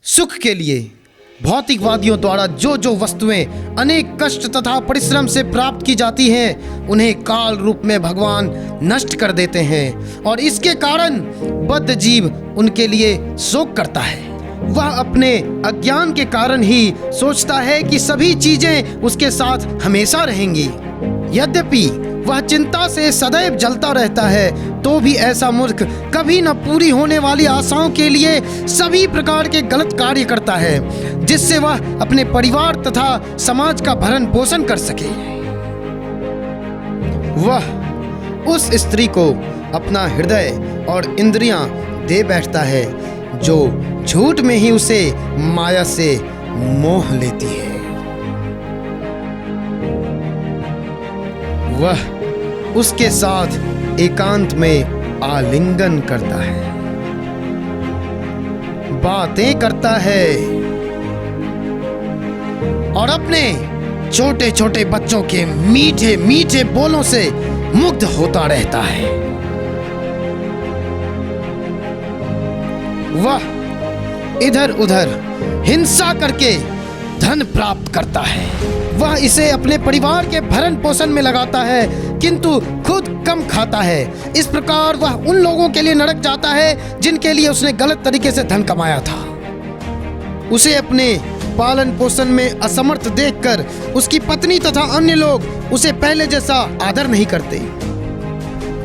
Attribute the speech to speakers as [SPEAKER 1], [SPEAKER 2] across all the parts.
[SPEAKER 1] सुख के लिए भौतिकवादियों द्वारा जो जो वस्तुएं अनेक कष्ट तथा परिश्रम से प्राप्त की जाती हैं, उन्हें काल रूप में भगवान नष्ट कर देते हैं और इसके कारण बद्ध जीव उनके लिए शोक करता है। वह अपने अज्ञान के कारण ही सोचता है कि सभी चीजें उसके साथ हमेशा रहेंगी। यद्यपि वह चिंता से सदैव जलता रहता है, तो भी ऐसा मूर्ख कभी न पूरी होने वाली आशाओं के लिए सभी प्रकार के गलत कार्य करता है, जिससे वह अपने परिवार तथा समाज का भरण पोषण कर सके। वह उस स्त्री को अपना हृदय और इंद्रियां दे बैठता है जो झूठ में ही उसे माया से मोह लेती है। वह उसके साथ एकांत में आलिंगन करता है, बातें करता है और अपने छोटे छोटे बच्चों के मीठे मीठे बोलों से मुग्ध होता रहता है। वह इधर उधर हिंसा करके धन प्राप्त करता है। वह इसे अपने परिवार के भरण पोषण में लगाता है, किंतु खुद कम खाता है। इस प्रकार वह उन लोगों के लिए नरक जाता है जिनके लिए उसने गलत तरीके से धन कमाया था। उसे अपने पालन पोषण में असमर्थ देखकर उसकी पत्नी तथा अन्य लोग उसे पहले जैसा आदर नहीं करते।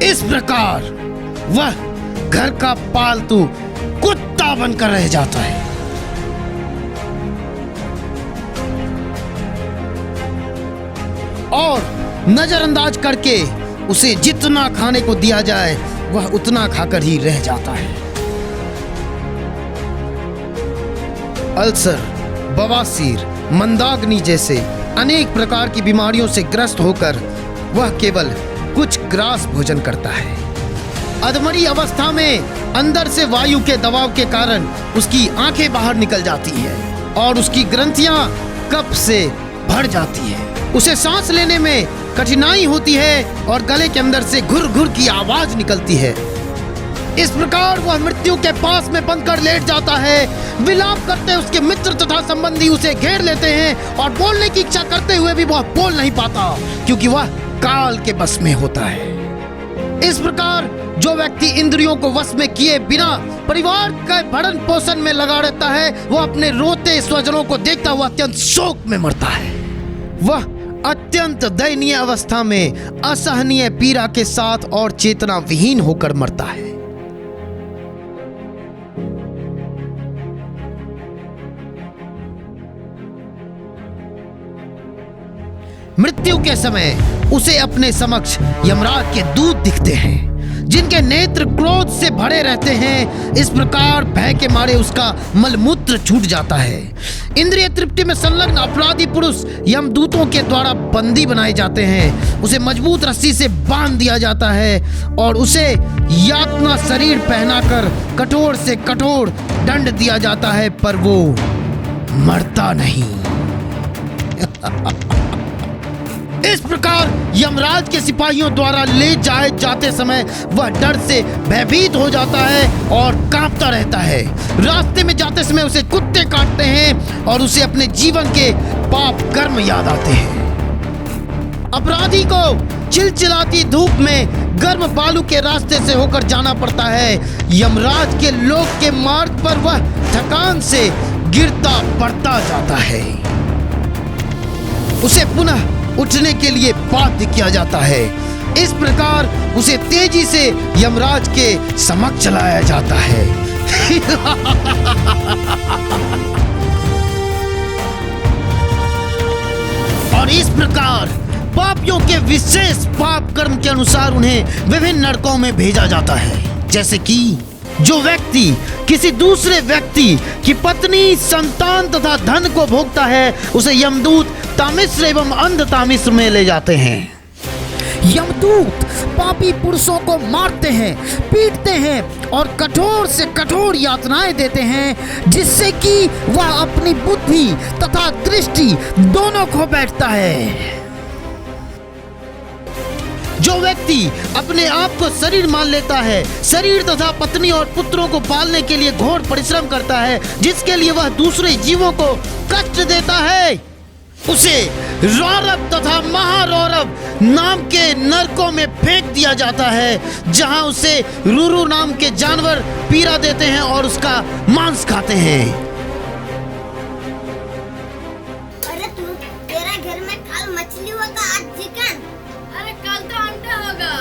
[SPEAKER 1] इस प्रकार वह घर का पालतू कुत्ता बनकर रह जाता है। और नजरअंदाज करके उसे जितना खाने को दिया जाए वह उतना खाकर ही रह जाता है। अल्सर, बवासीर, मंदाग्नि जैसे अनेक प्रकार की बीमारियों से ग्रस्त होकर वह केवल कुछ ग्रास भोजन करता है। अधमरी अवस्था में अंदर से वायु के दबाव के कारण उसकी आंखें बाहर निकल जाती है और उसकी ग्रंथियां कफ से भर जाती है। उसे सांस लेने में कठिनाई होती है और गले के अंदर से घुर घुर की आवाज निकलती है। इस प्रकार वह मृत्यु के पास में बंधकर लेट जाता है। विलाप करते उसके मित्र तथा संबंधी उसे घेर लेते हैं और बोलने की इच्छा करते हुए भी वह बोल नहीं पाता, क्योंकि वह काल के बस में होता है। इस प्रकार जो व्यक्ति इंद्रियों को वश में किए बिना परिवार के भरण पोषण में लगा रहता है, वह अपने रोते स्वजनों को देखता हुआ अत्यंत शोक में मरता है। वह अत्यंत दयनीय अवस्था में असहनीय पीड़ा के साथ और चेतना विहीन होकर मरता है। मृत्यु के समय उसे अपने समक्ष यमराज के दूत दिखते हैं, जिनके नेत्र क्रोध से भरे रहते हैं। इस प्रकार भय के मारे उसका मलमूत्र छूट जाता है। इंद्रिय तृप्ति में संलग्न अपराधी पुरुष यमदूतों के द्वारा बंदी बनाए जाते हैं। उसे मजबूत रस्सी से बांध दिया जाता है और उसे यातना शरीर पहनाकर कठोर से कठोर दंड दिया जाता है, पर वो मरता नहीं। इस प्रकार यमराज के सिपाहियों द्वारा ले जाए जाते समय वह डर से भयभीत हो जाता है और कांपता रहता है। रास्ते में जाते समय उसे कुत्ते काटते हैं और उसे अपने जीवन के पाप कर्म याद आते हैं। अपराधी को चिलचिलाती धूप में गर्म बालू के रास्ते से होकर जाना पड़ता है। यमराज के लोक के मार्ग पर वह थकान से गिरता पड़ता जाता है। उसे पुनः उठने के लिए बाध्य किया जाता है। इस प्रकार उसे तेजी से यमराज के समक्ष लाया जाता है। और इस प्रकार पापियों के विशेष पाप कर्म के अनुसार उन्हें विभिन्न नरकों में भेजा जाता है। जैसे कि जो व्यक्ति किसी दूसरे व्यक्ति की पत्नी, संतान तथा धन को भोगता है, उसे यमदूत तामिश्र एवं अंध तामिश्र में ले जाते हैं। यमदूत पापी पुरुषों को मारते हैं, पीटते हैं और कठोर से कठोर यातनाएं देते हैं, जिससे कि वह अपनी बुद्धि तथा दृष्टि दोनों खो बैठता है। जो व्यक्ति अपने आप को शरीर मान लेता है, शरीर तथा पत्नी और पुत्रों को पालने के लिए घोर परिश्रम करता है, जिसके लिए वह दूसरे जीवों को कष्ट देता है, उसे रौरव तथा महारौरव नाम के नरकों में फेंक दिया जाता है, जहां उसे रूरू नाम के जानवर पीड़ा देते हैं और उसका मांस खाते हैं।
[SPEAKER 2] अरे तेरा घर में कल मछली होगा, आज चिकन। अरे कल तो अंडा होगा,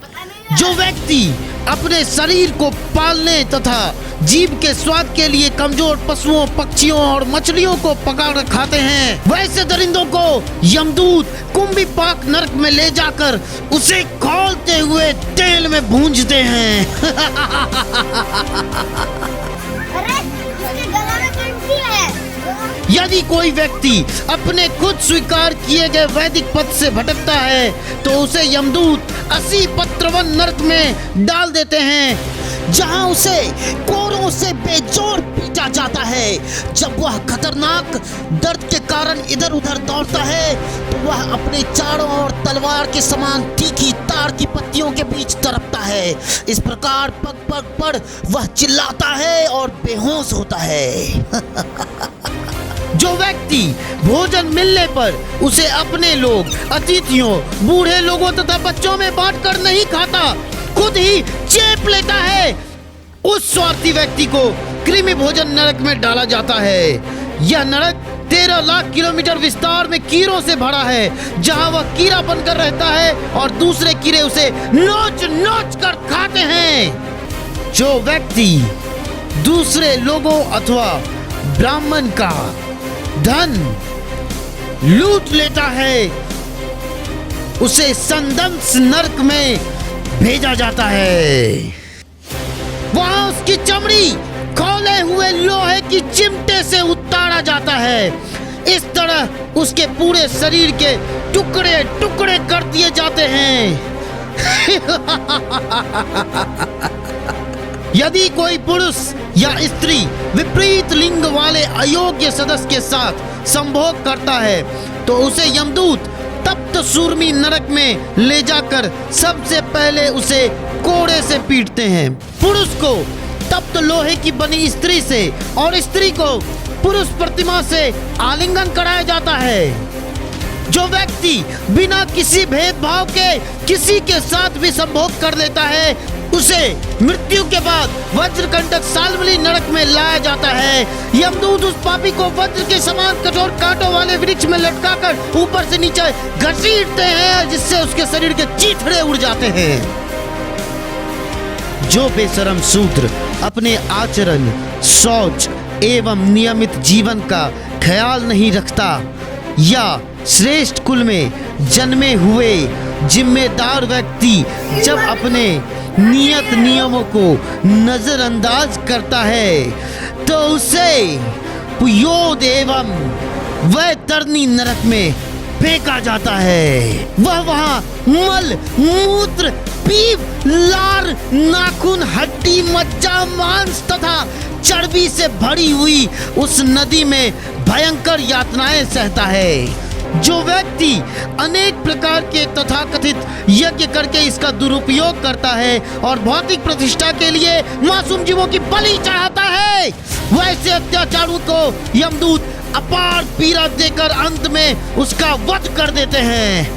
[SPEAKER 2] पता नहीं।
[SPEAKER 1] जो व्यक्ति अपने शरीर को पालने तथा जीभ के स्वाद के लिए कमजोर पशुओं, पक्षियों और मछलियों को पकाकर खाते हैं, वैसे दरिंदों को यमदूत कुंभी पाक नरक में ले जाकर उसे खौलते हुए तेल में भूंजते हैं।
[SPEAKER 2] अरे उसके गला में कंठी है।
[SPEAKER 1] यदि कोई व्यक्ति अपने खुद स्वीकार किए गए वैदिक पद से भटकता है तो उसे यमदूत 80 पत्रवन नरक में डाल देते हैं, जहां उसे कोरों से बेजोड़ पीटा जाता है। जब वह खतरनाक दर्द के कारण इधर उधर दौड़ता है तो वह अपने चारों ओर तलवार के समान तीखी तार की पत्तियों के बीच तड़पता है। इस प्रकार पग पग पर वह चिल्लाता है और बेहोश होता है। जो व्यक्ति भोजन मिलने पर उसे अपने लोग, अतिथियों, बूढ़े लोगों तथा बच्चों में बांटकर नहीं खाता, खुद ही चेप लेता है, उस स्वार्थी व्यक्ति को कृमि भोजन नरक में डाला जाता है। यह नरक 13 लाख किलोमीटर विस्तार में कीड़ों से भरा है, जहां वह कीड़ा बनकर रहता है और दूसरे कीड़े उसे नोच नोच कर खाते हैं। जो व्यक्ति दूसरे लोगों अथवा ब्राह्मण का धन लूट लेता है उसे संदंस नरक में भेजा जाता है। वहां उसकी चमड़ी खोले हुए लोहे की चिमटे से उतारा जाता है। इस तरह उसके पूरे शरीर के टुकड़े टुकड़े कर दिए जाते हैं। यदि कोई पुरुष या स्त्री विपरीत लिंग वाले अयोग्य सदस्य के साथ संभोग करता है तो उसे यमदूत तप्त सूर्मी नरक में ले जाकर सबसे पहले उसे कोड़े से पीटते हैं। पुरुष को तप्त लोहे की बनी स्त्री से और स्त्री को पुरुष प्रतिमा से आलिंगन कराया जाता है। जो व्यक्ति बिना किसी भेदभाव के किसी के साथ भी संभोग कर लेता है उसे मृत्यु के बाद वज्रकंटक सालमली नरक में लाया जाता है। यमदूत उस पापी को वज्र के समान कठोर कांटों वाले वृक्ष में लटकाकर ऊपर से नीचे घसीटते हैं, जिससे उसके शरीर के चीथड़े उड़ जाते हैं। जो बेशरम शूद्र अपने आचरण, शौच एवं नियमित जीवन का ख्याल नहीं रखता या श्रेष्ठ कुल में जन्मे हुए जिम्मेदार व्यक्ति जब अपने नियत नियमों को नजरअंदाज करता है तो उसे पुयोद एवं वैतरणी नरक में फेंका जाता है। वह वहां मल, मूत्र, पीप, लार, नाखून, हड्डी, मज्जा, मांस तथा चर्बी से भरी हुई उस नदी में भयंकर यातनाएं सहता है। जो व्यक्ति अनेक प्रकार के तथाकथित यज्ञ करके इसका दुरुपयोग करता है और भौतिक प्रतिष्ठा के लिए मासूम जीवों की बलि चढ़ाता है, वैसे अत्याचारों को यमदूत अपार पीड़ा देकर अंत में उसका वध कर देते हैं।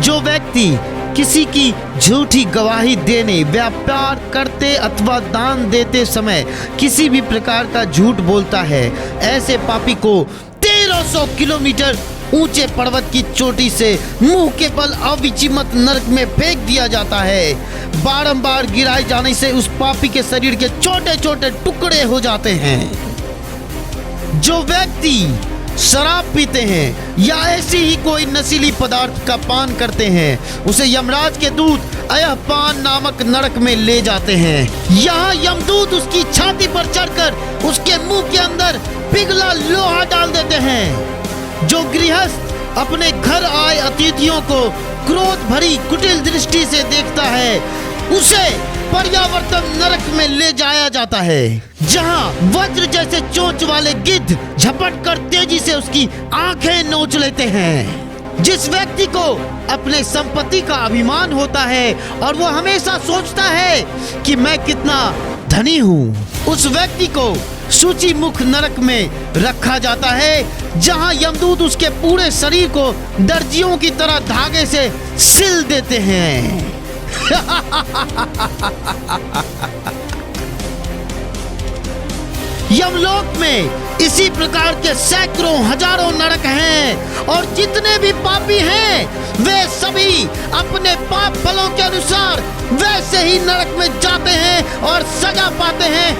[SPEAKER 1] जो व्यक्ति किसी की झूठी गवाही देने, व्यापार करते अथवा दान देते समय किसी भी प्रकार का झूठ बोलता है, ऐसे पापी को 1300 किलोमीटर ऊंचे पर्वत की चोटी से मुंह के बल अविचिमत नरक में फेंक दिया जाता है। बारंबार गिराए जाने से उस पापी के शरीर के छोटे छोटे टुकड़े हो जाते हैं। जो व्यक्ति शराब पीते हैं या ऐसी ही कोई नशीली पदार्थ का पान करते हैं उसे यमराज के दूत अयहपान नामक नरक में ले जाते हैं। यहाँ यमदूत उसकी छाती पर चढ़कर उसके मुंह के अंदर पिघला लोहा डाल देते हैं। जो गृहस्थ अपने घर आए अतिथियों को क्रोध भरी कुटिल दृष्टि से देखता है उसे पर्यावर्तन नरक में ले जाया जाता है, जहां वज्र जैसे चोंच वाले गिद्ध झपट कर तेजी से उसकी आंखें नोच लेते हैं। जिस व्यक्ति को अपने संपत्ति का अभिमान होता है और वो हमेशा सोचता है कि मैं कितना धनी हूँ, उस व्यक्ति को सूची मुख नरक में रखा जाता है, जहाँ यमदूत उसके पूरे शरीर को दर्जियों की तरह धागे से सिल देते हैं। यमलोक में इसी प्रकार के सैकड़ों हजारों नरक हैं और जितने भी पापी हैं वे सभी अपने पाप फलों के अनुसार वैसे ही नरक में जाते हैं और सजा पाते हैं।